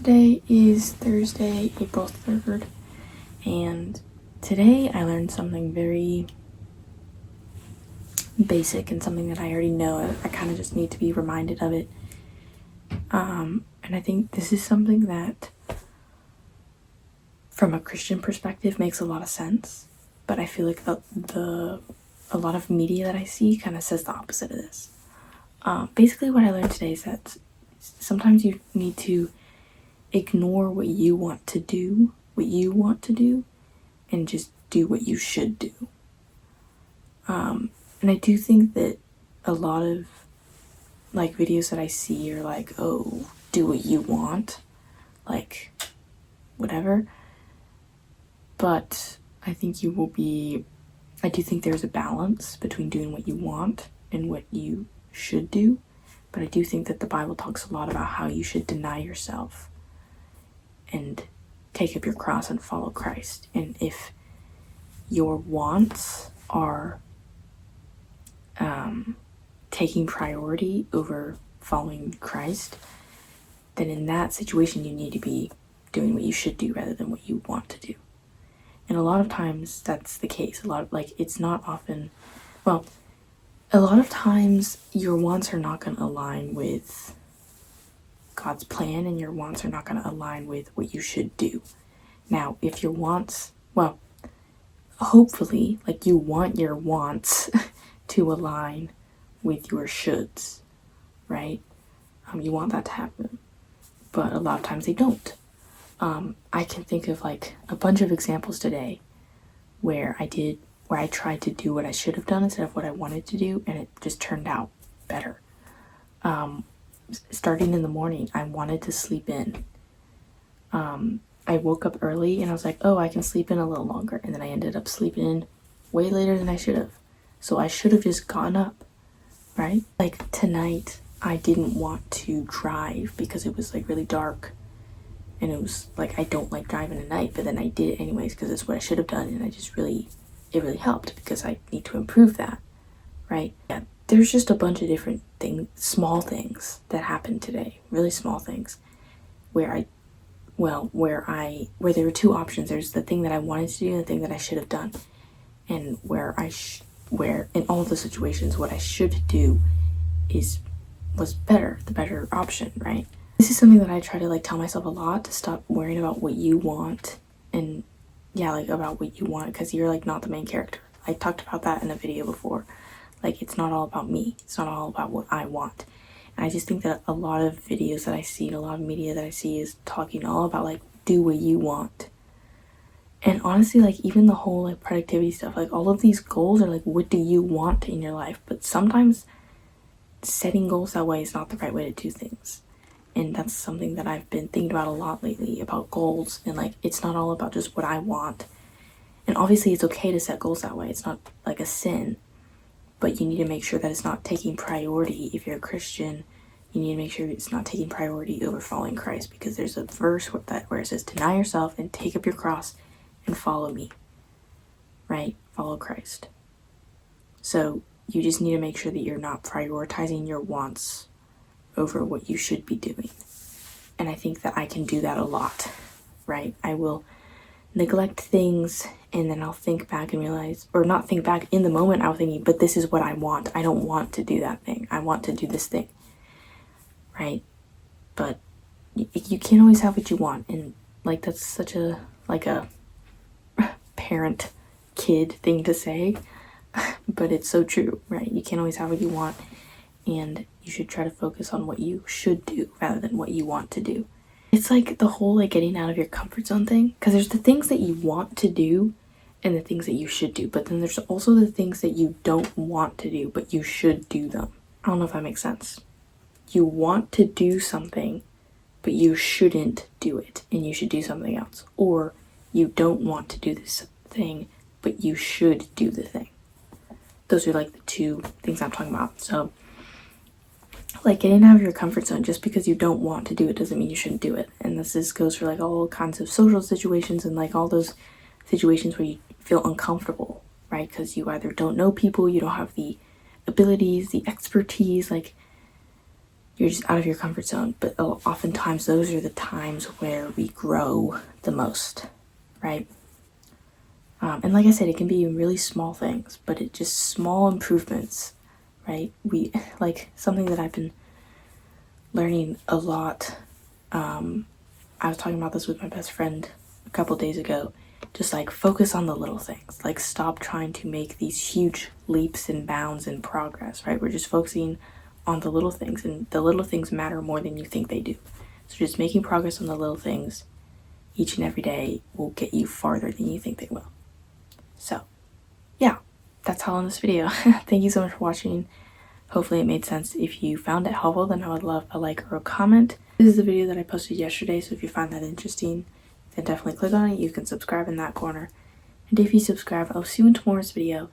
Today is Thursday, April 3rd, and today I learned something very basic and something that I already know. I kind of just need to be reminded of it. And I think this is something that, from a Christian perspective, makes a lot of sense, but I feel like a lot of media that I see kind of says the opposite of this. Basically what I learned today is that sometimes you need to ignore what you want to do, and just do what you should do. And I do think that a lot of like videos that I see are like, oh, do what you want, like whatever. But I do think there's a balance between doing what you want and what you should do. But I do think that the Bible talks a lot about how you should deny yourself and take up your cross and follow Christ. And if your wants are taking priority over following Christ, then in that situation you need to be doing what you should do rather than what you want to do. And a lot of times that's the case. A lot of times your wants are not going to align with God's plan, and your wants are not going to align with what you should do. Now, if your wants, hopefully, like, you want your wants to align with your shoulds, right? You want that to happen, but a lot of times they don't. I can think of like a bunch of examples today where I tried to do what I should have done instead of what I wanted to do, and it just turned out better. Starting in the morning, I wanted to sleep in. I woke up early and I was like, oh, I can sleep in a little longer, and then I ended up sleeping in way later than I should have. So I should have just gotten up, right? Like tonight, I didn't want to drive because it was like really dark, and it was like, I don't like driving at night, but then I did it anyways because it's what I should have done, and it really helped because I need to improve that, right? Yeah, there's just a bunch of different things, small things that happened today, really small things, where there were two options. There's the thing that I wanted to do and the thing that I should have done, and where in all the situations what I should do was the better option, right? This is something that I try to like tell myself a lot, to stop worrying about what you want, and about what you want, because you're like not the main character. I talked about that in a video before. Like, it's not all about me, it's not all about what I want. And I just think that a lot of videos that I see and a lot of media that I see is talking all about like, do what you want. And honestly, like, even the whole like productivity stuff, like all of these goals are like, what do you want in your life? But sometimes setting goals that way is not the right way to do things. And that's something that I've been thinking about a lot lately, about goals, and like, it's not all about just what I want. And obviously it's okay to set goals that way, it's not like a sin, but you need to make sure that it's not taking priority. If you're a Christian, you need to make sure it's not taking priority over following Christ, because there's a verse where it says, deny yourself and take up your cross and follow me, right? Follow Christ. So you just need to make sure that you're not prioritizing your wants over what you should be doing. And I think that I can do that a lot, right? I will neglect things, and then I'll think back and realize, or not think back in the moment, I was thinking, but this is what I want. I don't want to do that thing. I want to do this thing, right? But you can't always have what you want. And like, that's such a parent kid thing to say, but it's so true, right? You can't always have what you want, and you should try to focus on what you should do rather than what you want to do. It's like the whole like getting out of your comfort zone thing, because there's the things that you want to do and the things that you should do, but then there's also the things that you don't want to do but you should do them. I don't know if that makes sense. You want to do something but you shouldn't do it, and you should do something else. Or you don't want to do this thing but you should do the thing. Those are like the two things I'm talking about. So like, getting out of your comfort zone, just because you don't want to do it doesn't mean you shouldn't do it. And this goes for like all kinds of social situations, and like all those situations where you feel uncomfortable, right? Because you either don't know people, you don't have the abilities, the expertise, like you're just out of your comfort zone. But oftentimes those are the times where we grow the most, right? And like I said, it can be really small things, but it just small improvements, right? We like something that I've been learning a lot. I was talking about this with my best friend a couple days ago. Just like focus on the little things. Like stop trying to make these huge leaps and bounds in progress, right? We're just focusing on the little things, and the little things matter more than you think they do. So just making progress on the little things each and every day will get you farther than you think they will. So yeah, that's all in this video. Thank you so much for watching. Hopefully it made sense. If you found it helpful, then I would love a like or a comment. This is the video that I posted yesterday, so if you find that interesting, then definitely click on it. You can subscribe in that corner. And if you subscribe, I'll see you in tomorrow's video